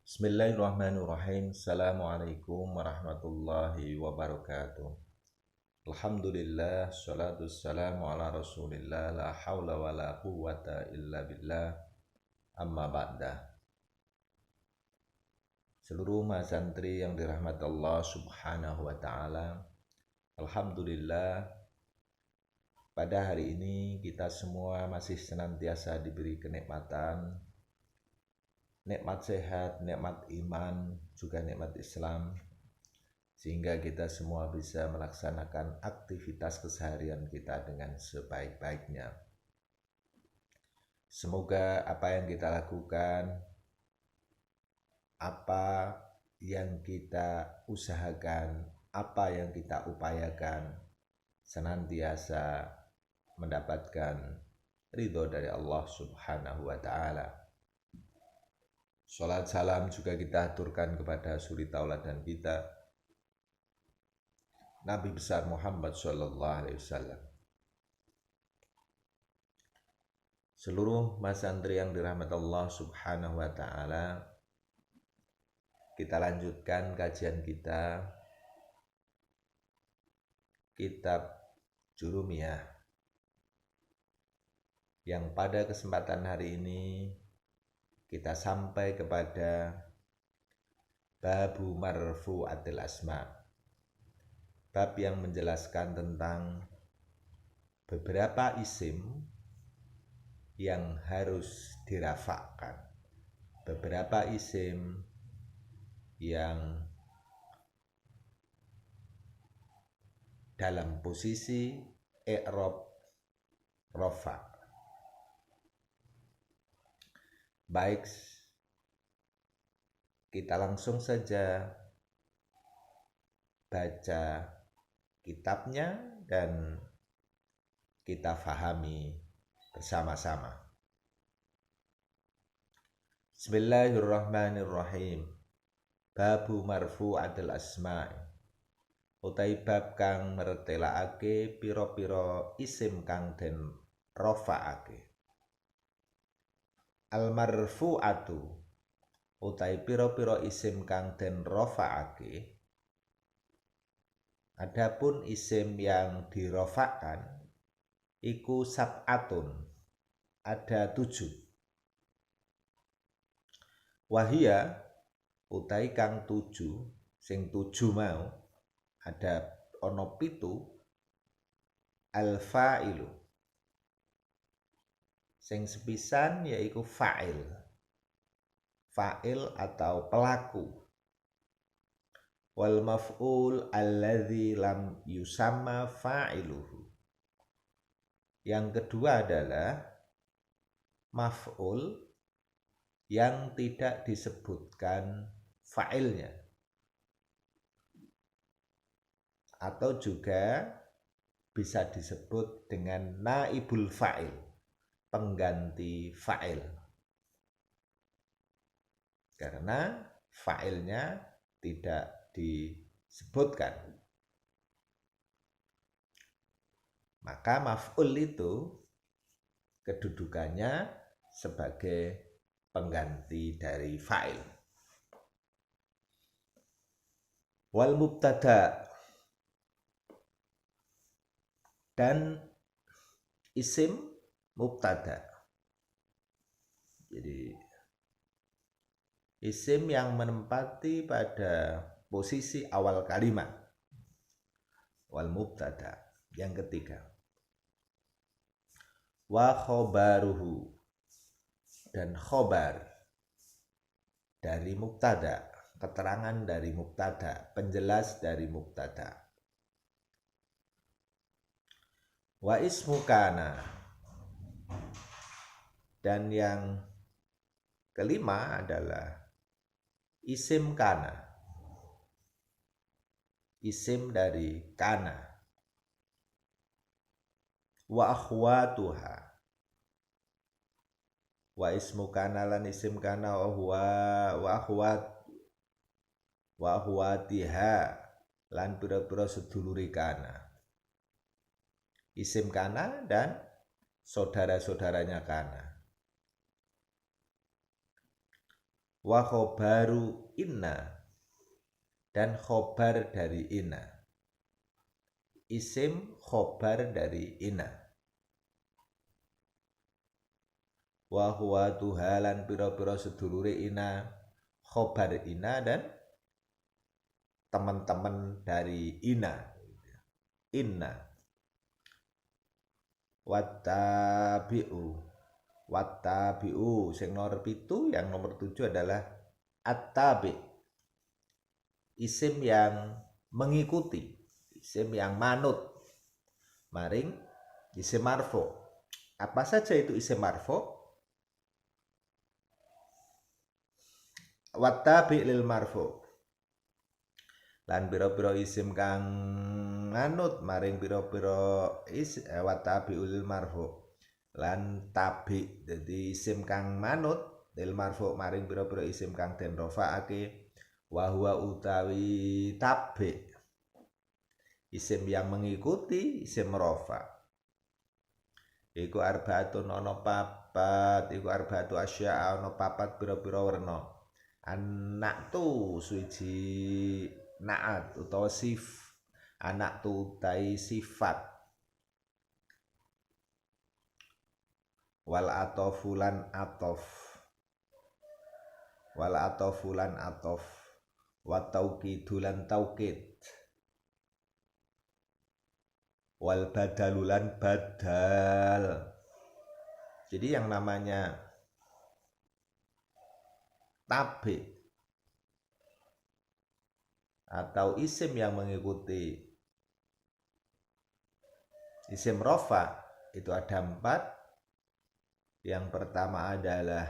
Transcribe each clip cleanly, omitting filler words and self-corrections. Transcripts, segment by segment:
Bismillahirrahmanirrahim. Assalamualaikum warahmatullahi wabarakatuh. Alhamdulillah, salatu wassalamu ala rasulillah, la hawla wa la quwwata illa billah, amma ba'da. Seluruh santri yang dirahmati Allah subhanahu wa ta'ala, Alhamdulillah, pada hari ini kita semua masih senantiasa diberi kenikmatan, nikmat sehat, nikmat iman, juga nikmat Islam, sehingga kita semua bisa melaksanakan aktivitas keseharian kita dengan sebaik-baiknya. Semoga apa yang kita lakukan, apa yang kita usahakan, apa yang kita upayakan, senantiasa mendapatkan ridho dari Allah subhanahu wa ta'ala. Salat salam juga kita aturkan kepada suri tauladan kita, Nabi besar Muhammad Sallallahu Alaihi Wasallam. Seluruh santri yang dirahmati Allah Subhanahu Wa Taala, kita lanjutkan kajian kita kitab Jurumiyah, yang pada kesempatan hari ini kita sampai kepada Babu Marfu'atil Asma', bab yang menjelaskan tentang beberapa isim yang harus dirafakkan, beberapa isim yang dalam posisi i'rab rafa'. Baik, kita langsung saja baca kitabnya dan kita fahami bersama-sama. Bismillahirrahmanirrahim. Babu marfu'atil asma'i, utai bab kang mertelakake pira-pira isim kang den rafa'ake. Al marfu'atu, utai pira-pira isim kang den rafa'ake. Adapun isim yang dirofakkan iku sab'atun, ada 7. Wahia, utai kang 7, sing 7 mau, ada ono 7, al-fa'ilu, sing sepisan yaiku fa'il, fa'il atau pelaku. Wal maf'ul alladzi lam yusamma fa'iluhu. Yang kedua adalah maf'ul yang tidak disebutkan fa'ilnya, atau juga bisa disebut dengan naibul fa'il, pengganti fa'il, karena fa'ilnya tidak disebutkan. Maka maf'ul itu kedudukannya sebagai pengganti dari fa'il. Wal mubtada, dan isim mubtada. Jadi isim yang menempati pada posisi awal kalimat. Wal mubtada. Yang ketiga, wa khobaruhu, dan khobar dari mubtada, keterangan dari mubtada, penjelas dari mubtada. Wa ismu kana, dan yang kelima adalah isim kana, isim dari kana. Wa akhwatuha, wa ismu kana lan isim kana, wa akhwatiha lan pira-pira seduluri kana. Isim kana dan saudara-saudaranya kana. wa khobaru inna, dan khobar dari inna. Isim khobar dari inna. Wa huwa tuhalan pira-pira sedulure inna, khobar inna dan teman-teman dari inna. Inna. Wattabi'u sing nomor 7, yang nomor 7 adalah at-tabi, isim yang mengikuti, isim yang manut maring isim marfu. Apa saja itu isim marfu? Wattabi lil marfu, lan pira-pira isim kang manut maring pira-pira wattabi lil marfu, lan tabi jadi isim kang manut lil marfu maring pira-pira isim kang den rafa'ake. Wa huwa utawi tabi, isim yang mengikuti isim rafa, iku arbaatun ana papat, iku arbaatu asya ana papat pira-pira werna. Anak tu suci naat utawa anak tu utai sifat, wal atofulan atof, wal atofulan atof, wa tauqidulan tauqid, wal badalulan badal. Jadi yang namanya tabi atau isim yang mengikuti isim rofa itu ada 4. Yang pertama adalah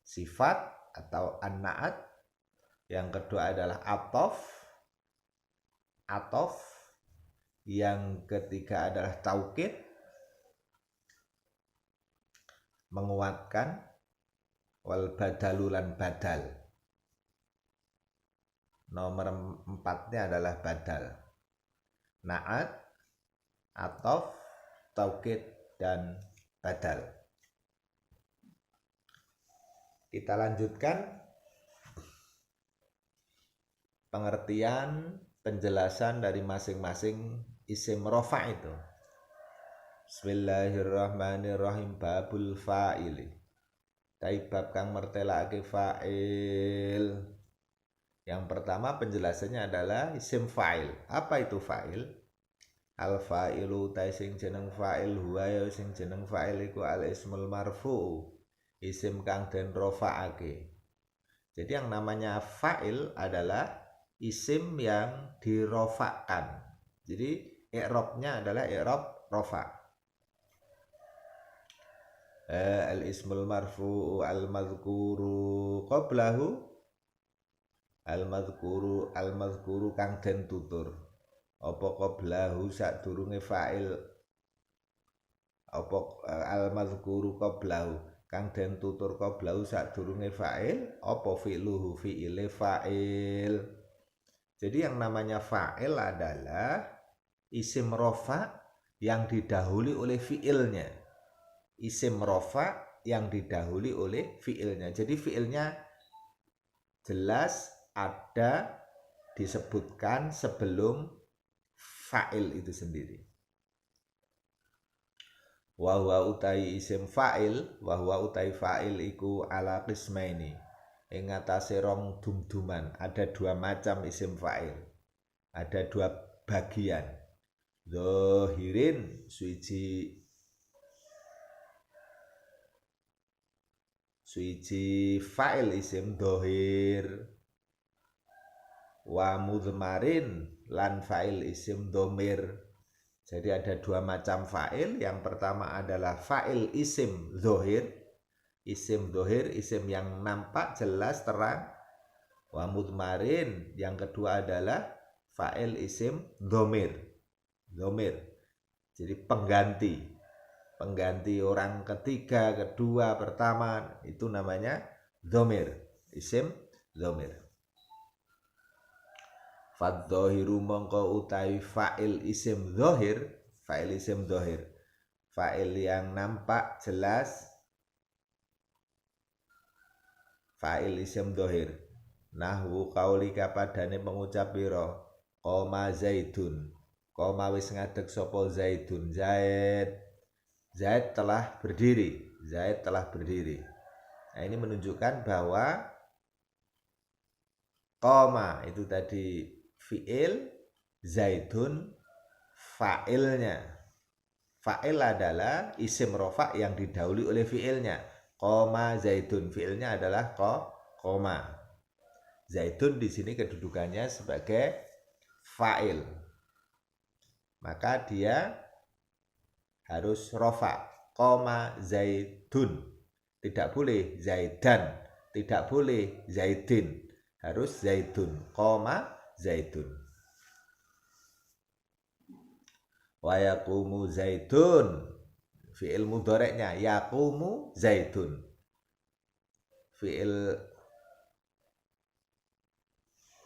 sifat atau an-na'at, yang kedua adalah atof, yang ketiga adalah taukid, menguatkan, wal badalulan badal. Nomor 4-nya adalah badal. Na'at, atof, taukid, dan badal. Kita lanjutkan pengertian penjelasan dari masing-masing isim rofa itu. Bismillahirrahmanirrahim. Babul fa'ili, bab kang mertelake fa'il. Yang pertama penjelasannya adalah isim fa'il. Apa itu fa'il? Al fa'ilu ta sing jeneng fa'il, huwa ya sing jeneng fa'il iku al ismul marfu, isim kang den rafa'ake. Jadi yang namanya fa'il adalah isim yang dirofakkan. Jadi i'rabnya adalah i'rab rafa. Al ismul marfu al madhkuru qablahu, al madhkuru kang den tutur. Apa qablahu sadurunge fa'il, apa al madhkuru qablahu kang den tutur qablahu sadurunge fa'il, apa fi'luhu fi'ile fa'il. Jadi yang namanya fa'il adalah isim rofa yang didahului oleh fi'ilnya. Isim rofa yang didahului oleh fi'ilnya. Jadi fi'ilnya jelas ada disebutkan sebelum fa'il itu sendiri. Wa huwa utai isim fa'il, wa huwa utai fa'il iku ala qismaini, ing atase rong dumduman. Ada 2 macam isim fa'il, ada 2 bagian. Zahirin suci fa'il isim dohir, wa mudhmarin lan fa'il isim domir. Jadi ada 2 macam fa'il. Yang pertama adalah fa'il isim dohir, isim yang nampak jelas terang. Wa mudhmarin yang kedua adalah fa'il isim domir. Jadi pengganti orang ketiga, kedua, pertama, itu namanya domir, isim domir. Fadzohiru mongko utawi fa'il isim zohir, fa'il yang nampak jelas, fa'il isim dohir. Nahwu qaulika padane pengucap pira qoma zaidun. Qoma wis ngadeg sapa zaidun. Zaid telah berdiri. Zaid telah berdiri. Nah, ini menunjukkan bahwa qoma itu tadi fi'il, zaidun fa'ilnya. Fa'il adalah isim rofa yang didahului oleh fi'ilnya. Qoma zaidun, fi'ilnya adalah qoma. Zaidun di sini kedudukannya sebagai fa'il. Maka dia harus rofa. Qoma zaidun. Tidak boleh zaidan. Tidak boleh zaidin. Harus zaidun. Qoma zaidun. Wa yaqumu zaidun. Fi'il mudhari'nya yaqumu zaidun. Fi'il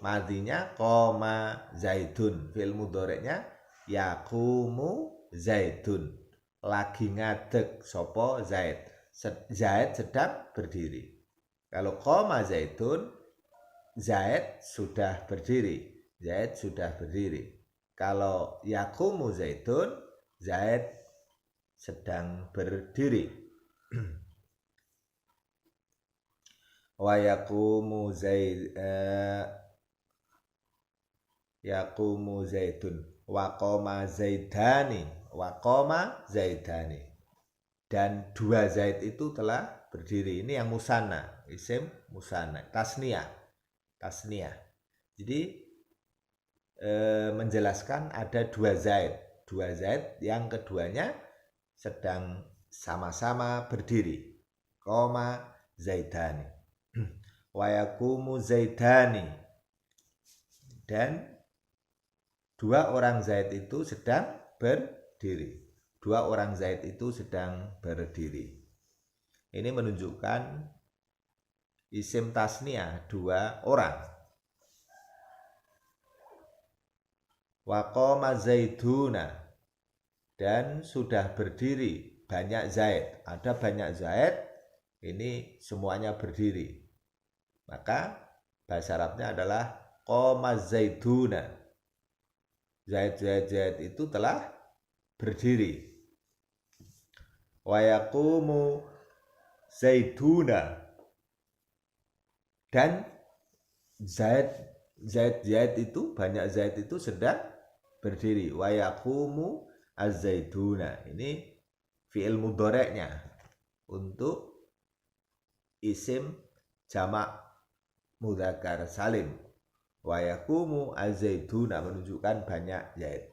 madinya qoma zaidun. Fi'il mudhari'nya yaqumu zaidun. Lagi ngadeg sapa Zaid. Zaid sedang berdiri. Kalau qoma zaidun, Zaid sudah berdiri. Zaid sudah berdiri. Kalau yaqumu zaidun, Zaid sedang berdiri. Wa yaqumu yaqumu zaidun wa qoma zaidani wa qoma zaidani. Dan dua zaid itu telah berdiri. Ini yang musanna, isim musanna, tasniyah. Jadi menjelaskan ada dua zaid yang keduanya sedang sama-sama berdiri. Qoma zaidani wa yaqumu zaidani. Dan dua orang zaid itu sedang berdiri. Dua orang zaid itu sedang berdiri. Ini menunjukkan isim tasniyah, dua orang. Wa qoma zaiduna. Dan sudah berdiri banyak zaid. Ada banyak zaid, ini semuanya berdiri. Maka bahasa Arabnya adalah qoma zaiduna. Zaid itu telah berdiri. Wa yaqumu zaiduna. Dan zaid itu, banyak zaid itu sedang berdiri. Wa yaqumu az-zaiduna. Ini fi'il mudhari'nya untuk isim jamak mudzakkar salim. Wa yaqumu az-zaiduna menunjukkan banyak zaid.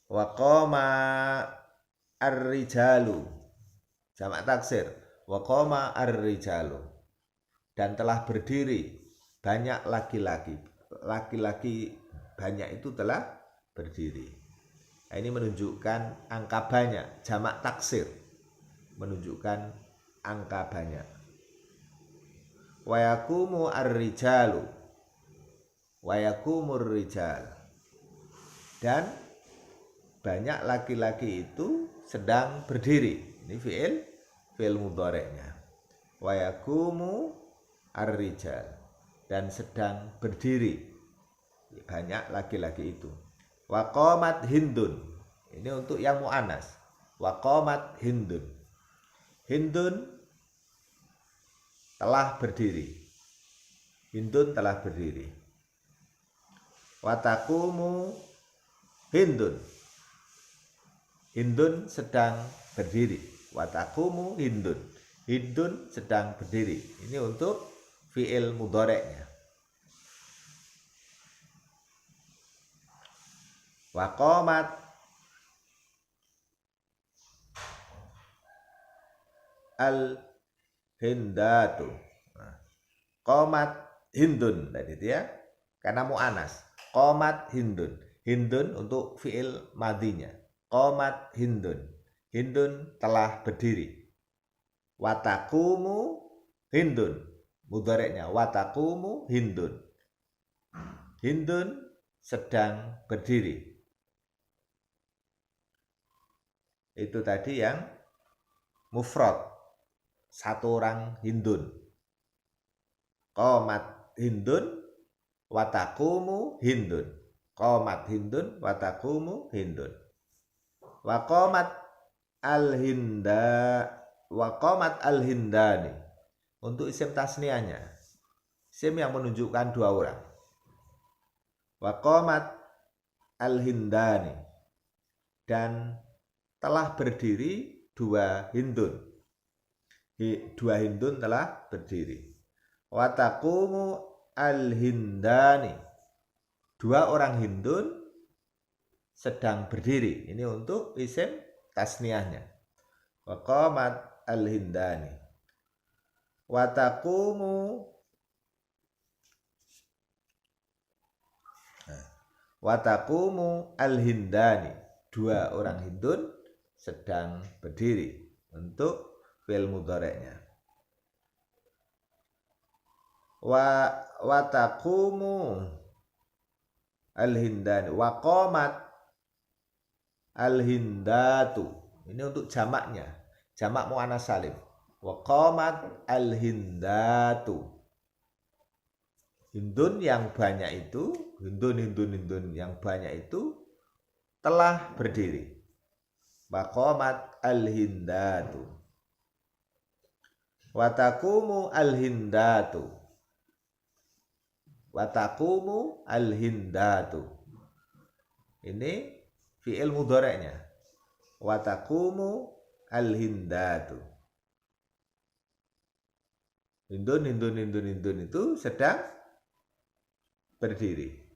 Wa qama ar-rijalu jamak taksir. Wa qama ar-rijalu. Dan telah berdiri banyak laki-laki. Laki-laki banyak itu telah berdiri. Nah, ini menunjukkan angka banyak, jamak taksir. Menunjukkan angka banyak. Wa yaqumu ar-rijalu. Wa yaqumur rijal. Dan banyak laki-laki itu sedang berdiri. Ini fi'il mudhari'nya. Wa yaqumu ar-rijal. Dan sedang berdiri banyak laki-laki itu. Wa qamat hindun. Ini untuk yang mu'annas. Wa qamat hindun. Hindun telah berdiri. Hindun telah berdiri. Wa taqumu hindun. Hindun sedang berdiri. Wa taqumu hindun. Hindun sedang berdiri. Ini untuk fi'il mudhari'nya. Wa qamat al-hindatu. Qamat hindun tadi itu ya. Karena mu'anas. Qamat hindun. Hindun untuk fi'il madinya. Qamat hindun. Hindun telah berdiri. Wa taqumu hindun. Mudhari'nya wa taqumu hindun. Hindun sedang berdiri. Itu tadi yang mufrad. satu orang Hindun. Qomat Hindun watakumu Hindun. Qomat Hindun watakumu Hindun. Waqomat al-hinda waqomat al-hindani. Untuk isim tasniahnya, isim yang menunjukkan dua orang. Waqomat al-hindani, dan telah berdiri dua Hindun. Dua Hindun telah berdiri. Watakumu al-hindani, dua orang Hindun sedang berdiri. Ini untuk isim tasniahnya. Waqamat al-hindani. Watakumu al-hindani, dua orang Hindun sedang berdiri. Untuk fi'il mudhari'nya. Watakumu al-hindani waqamat al-hindatu. Ini untuk jamaknya, jamak muannats salim. Waqamat al-hindatu. Hindun yang banyak itu, Hindun yang banyak itu telah berdiri. Waqamat al-hindatu. Watakumu al-hindatu. Watakumu al-hindatu. Ini fi'il mudhari'nya. Watakumu al-hindatu. Hindun itu sedang berdiri.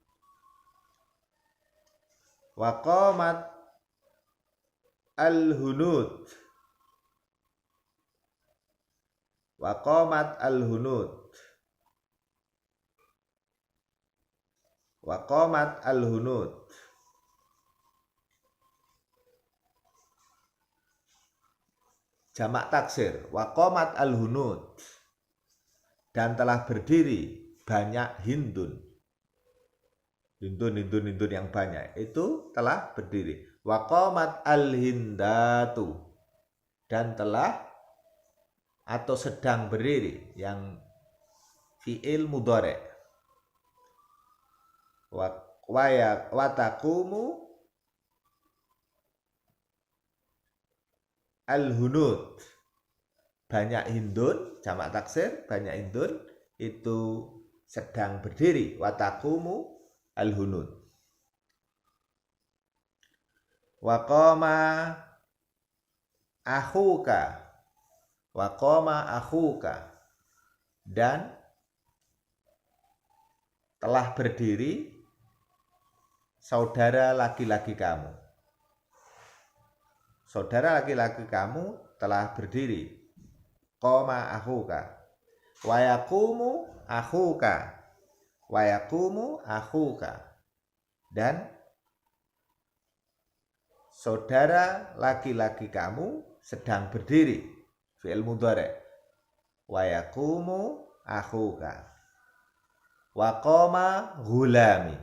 Waqamat al-hunud. Waqamat al-hunud. Waqamat al-hunud. Jamak taksir. Waqamat al-hunud. Dan telah berdiri banyak Hindun. Hindun yang banyak itu telah berdiri. Waqamat al-hindatu. Dan telah atau sedang berdiri, yang fi'il mudhari'. Watakumu al-hunud. Banyak Hindun, jamak taksir, banyak Hindun itu sedang berdiri. Watakumu al-hunud. Waqama akhuka. Waqama akhuka. Dan telah berdiri saudara laki-laki kamu. Saudara laki-laki kamu telah berdiri. Qoma akhuka. Wa yaqumu akhuka. Wa yaqumu akhuka. Dan saudara laki-laki kamu sedang berdiri. Fi'il mudhari'. Wa yaqumu akhuka. Wa qama ghulami.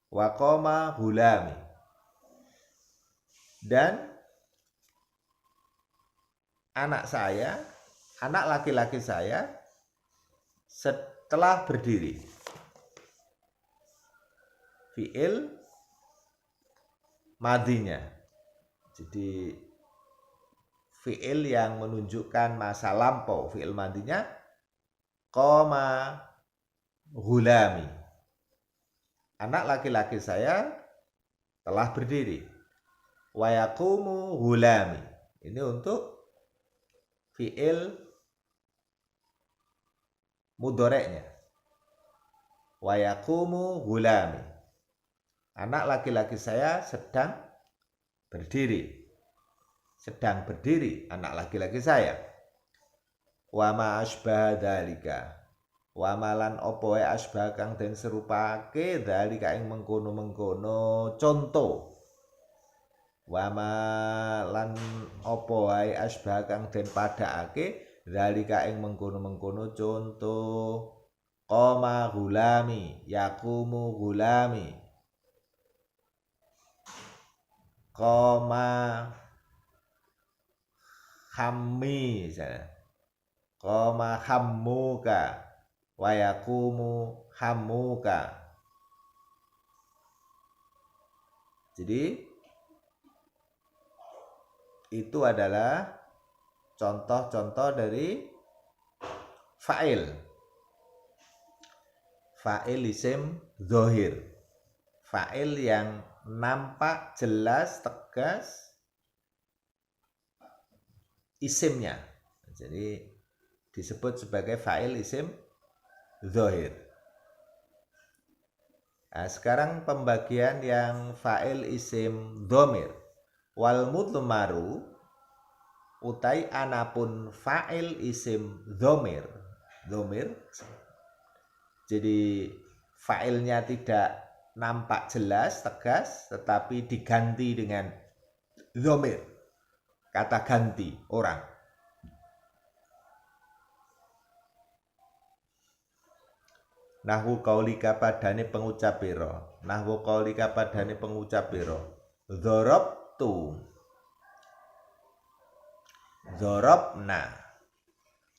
Wa qama ghulami. Dan anak saya, anak laki-laki saya setelah berdiri. Fi'il madinya. Jadi fi'il yang menunjukkan masa lampau. Fi'il madinya qama ghulami. Anak laki-laki saya telah berdiri. Wa yaqumu ghulami. Ini untuk fi'il mudhari'nya. Wa yaqumu ghulami. Anak laki-laki saya sedang berdiri. Sedang berdiri anak laki-laki saya. Wa ma asbaha dzalika. Wa malan opo wae asbah kang den serupake dzalika ing mengkono-mengkono contoh. Wa malan opo wae asbah kang den padhakake dzalika ing mengkono-mengkono contoh. Qoma ghulami, yaqumu ghulami. Qoma khammi misalnya. Qoma hammuka wa yaqumu hammuka. Jadi itu adalah contoh-contoh dari fa'il. Fa'il isim dzohir. Fa'il yang nampak jelas tegas isimnya. Jadi disebut sebagai fa'il isim dzohir. Nah, sekarang pembagian yang fa'il isim dhamir. Wal mudmaru utai anapun fa'il isim dhamir. Dhamir. Jadi fa'ilnya tidak nampak jelas, tegas, tetapi diganti dengan dhamir. Kata ganti orang. Nahwu qaulika padane pengucap pira. Nahwu qaulika padane pengucap pira. Dzarabtu. Dzarabna.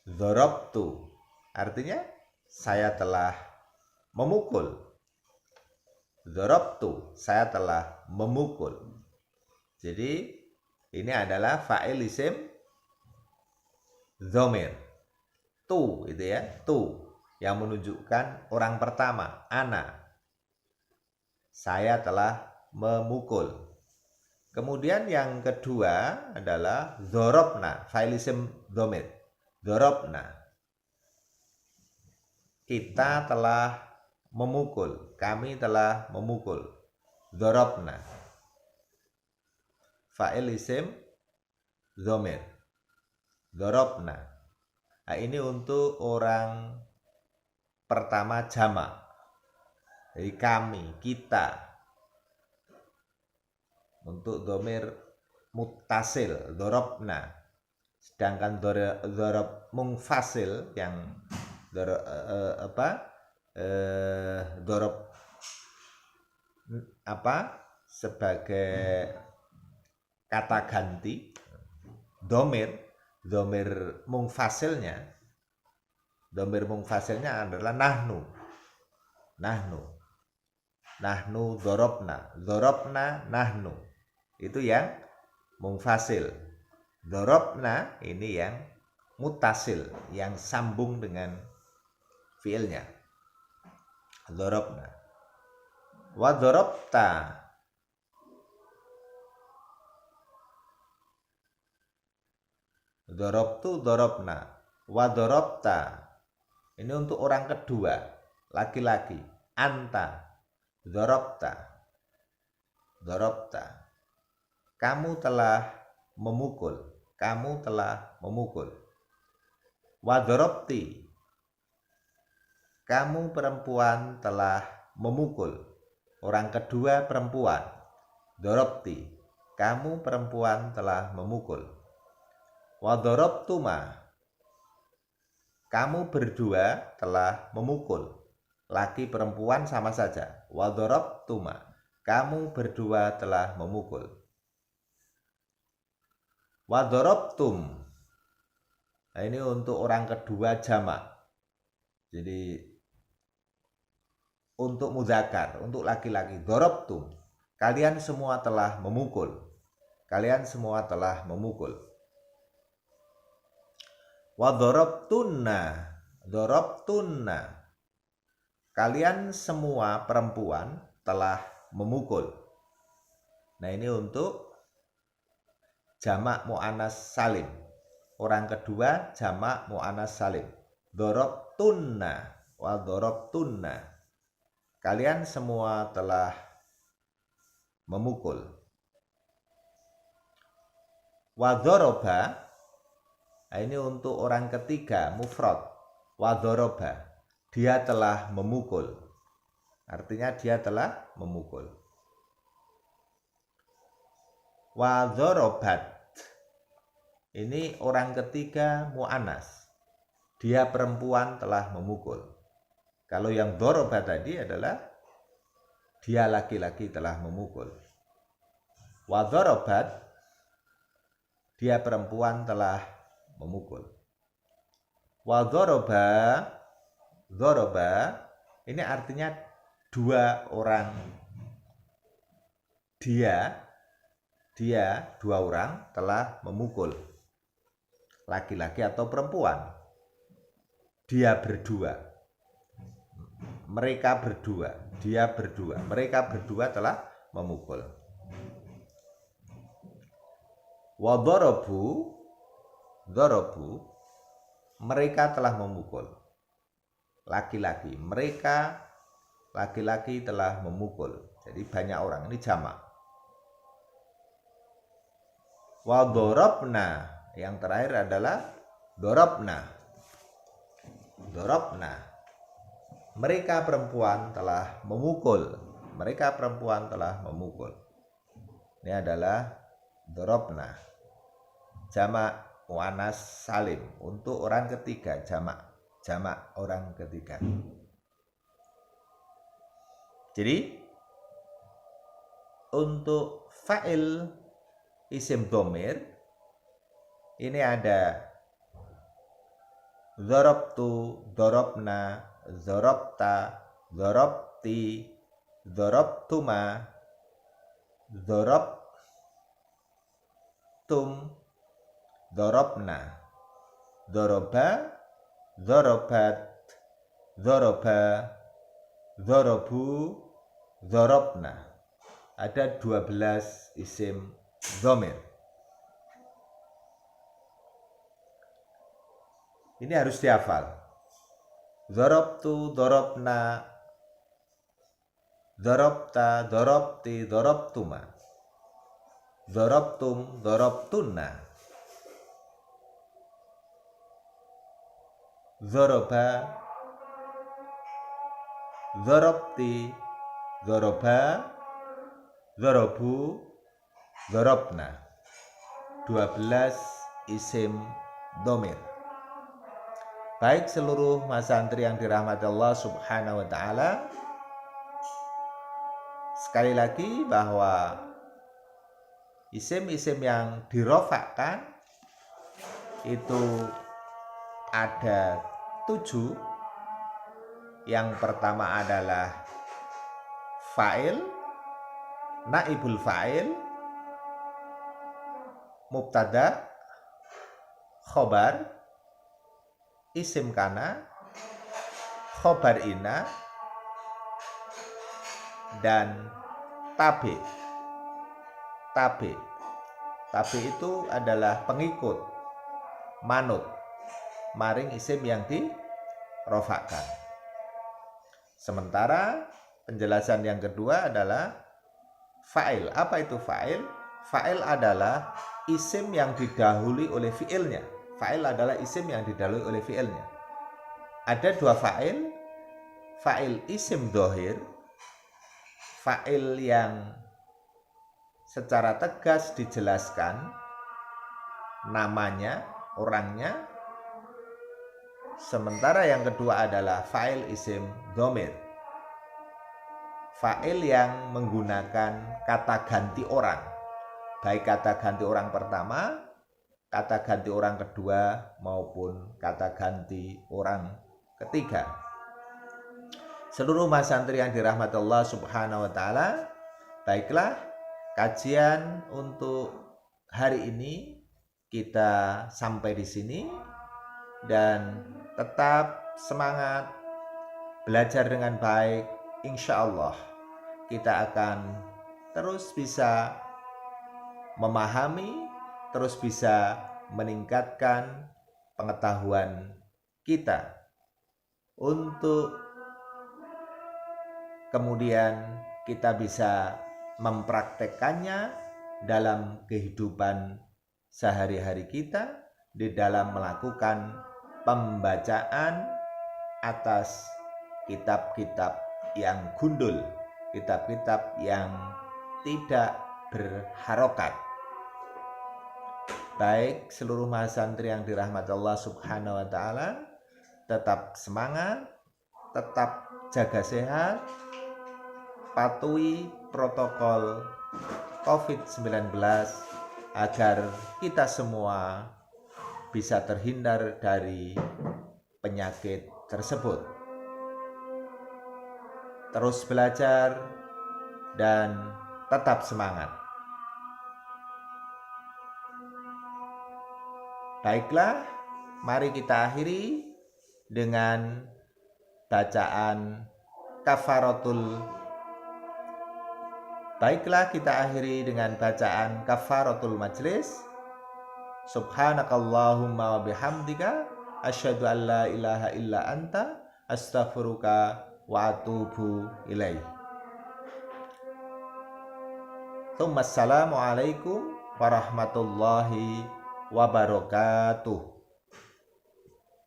Dzarabtu. Artinya saya telah memukul. Dzarabtu, saya telah memukul. Jadi ini adalah fa'il isim dhamir. Tu itu ya, tu yang menunjukkan orang pertama, ana. Saya telah memukul. Kemudian yang kedua adalah dzarabna, fa'il isim dhamir. Dzarabna. Kita telah memukul, kami telah memukul. Dzarabna. Fa'il isim dhamir. Dzarabna. Nah, ini untuk orang pertama jamak. Jadi kami, kita. Untuk dhamir muttasil, dzarabna. Sedangkan dzarab munfasil yang sebagai kata ganti dhamir munfasilnya adalah nahnu dzarabna nahnu, itu yang munfasil. Dzarabna ini yang mutasil, yang sambung dengan fiilnya. Dzarabna. Wa dzarabta. Dzarabtu dzarabna. Wa dzarabta. Ini untuk orang kedua, laki-laki. Anta. Dzarabta. Dzarabta. Kamu telah memukul. Kamu telah memukul. Wa dzarabti. Kamu perempuan telah memukul. Orang kedua perempuan. Dzarabti. Kamu perempuan telah memukul. Wa dzarabtuma. Kamu berdua telah memukul. Laki perempuan sama saja. Wa dzarabtuma. Kamu berdua telah memukul. Wa dzarabtum. Nah, ini untuk orang kedua jamak. Jadi untuk muzakkar, untuk laki-laki, dzarabtum. Kalian semua telah memukul. Kalian semua telah memukul. Wa dzarabtunna. Dzarabtunna. Kalian semua perempuan telah memukul. Nah, ini untuk jamak muannas salim. Orang kedua jamak muannas salim. Dzarabtunna wa dzarabtunna. Kalian semua telah memukul. Wa dzaraba. Nah, ini untuk orang ketiga mufrad. Wa dzaraba. Dia telah memukul. Artinya dia telah memukul. Wa dzarabat. Ini orang ketiga mu'annas. Dia perempuan telah memukul. Kalau yang dzarabat tadi adalah dia laki-laki telah memukul. Wa dzarabat. Dia perempuan telah memukul. Wa dzoroba ini artinya dua orang. Dia dua orang telah memukul laki-laki atau perempuan. Dia berdua, mereka berdua, dia berdua, mereka berdua telah memukul. Wa dzorobu, mereka telah memukul laki-laki, mereka laki-laki telah memukul. Jadi banyak orang, ini jamak. Wa dzorobna, yang terakhir adalah dzorobna. Mereka perempuan telah memukul. Mereka perempuan telah memukul. Ini adalah dzorobna. Jamak muannas salim untuk orang ketiga, jamak orang ketiga. Jadi untuk fa'il isim dhamir ini ada dzarabtu, dzarabna, dzarabta, dzarabti, dzarabtuma, dzarabtum, dzarabna, dzaraba, dzarabat, dzaraba, dzarabu, dzarabna. Ada 12 isim dhamir. Ini harus dihafal. Dzarabtu, dzarabna, dzarabta, dzarabti, dzarabtuma, dzarabtum, dzarabtunna, dzaraba, dzarabti, dzaraba, dzarabu, dzarabna. 12 isim dhamir. Baik seluruh mas santri yang dirahmati Allah Subhanahu wa taala, sekali lagi bahwa isim-isim yang dirofakkan itu ada 7. Yang pertama adalah fa'il, naibul fa'il, mubtada, khobar, isim kana, khobar ina, dan tabi. Tabi itu adalah pengikut, manut, maring isim yang dirofakkan. Sementara penjelasan yang kedua adalah fa'il. Apa itu fa'il? Fa'il adalah isim yang didahului oleh fi'ilnya. Fa'il adalah isim yang didahului oleh fi'ilnya. Ada 2 fa'il. Fa'il isim dhohir, fa'il yang secara tegas dijelaskan namanya, orangnya. Sementara yang kedua adalah fa'il isim dhamir, fa'il yang menggunakan kata ganti orang, baik kata ganti orang pertama, kata ganti orang kedua, maupun kata ganti orang ketiga. Seluruh mas santri yang dirahmati Allah Subhanahu wa taala, baiklah, kajian untuk hari ini kita sampai di sini, dan tetap semangat belajar dengan baik. Insya Allah kita akan terus bisa memahami, terus bisa meningkatkan pengetahuan kita untuk kemudian kita bisa mempraktekkannya dalam kehidupan sehari-hari kita, di dalam melakukan pembacaan atas kitab-kitab yang gundul, kitab-kitab yang tidak berharokat. Baik seluruh mas santri yang dirahmati Allah Subhanahu wa taala, tetap semangat, tetap jaga sehat, patuhi protokol COVID-19 agar kita semua bisa terhindar dari penyakit tersebut. Terus belajar dan tetap semangat. Baiklah, mari kita akhiri dengan bacaan kafaratul. Baiklah, kita akhiri dengan bacaan kafaratul majlis. Subhanakallahumma wa bihamdika asyhadu an la ilaha illa anta astaghfiruka wa atubu ilaih. Assalamualaikum warahmatullahi wabarakatuh.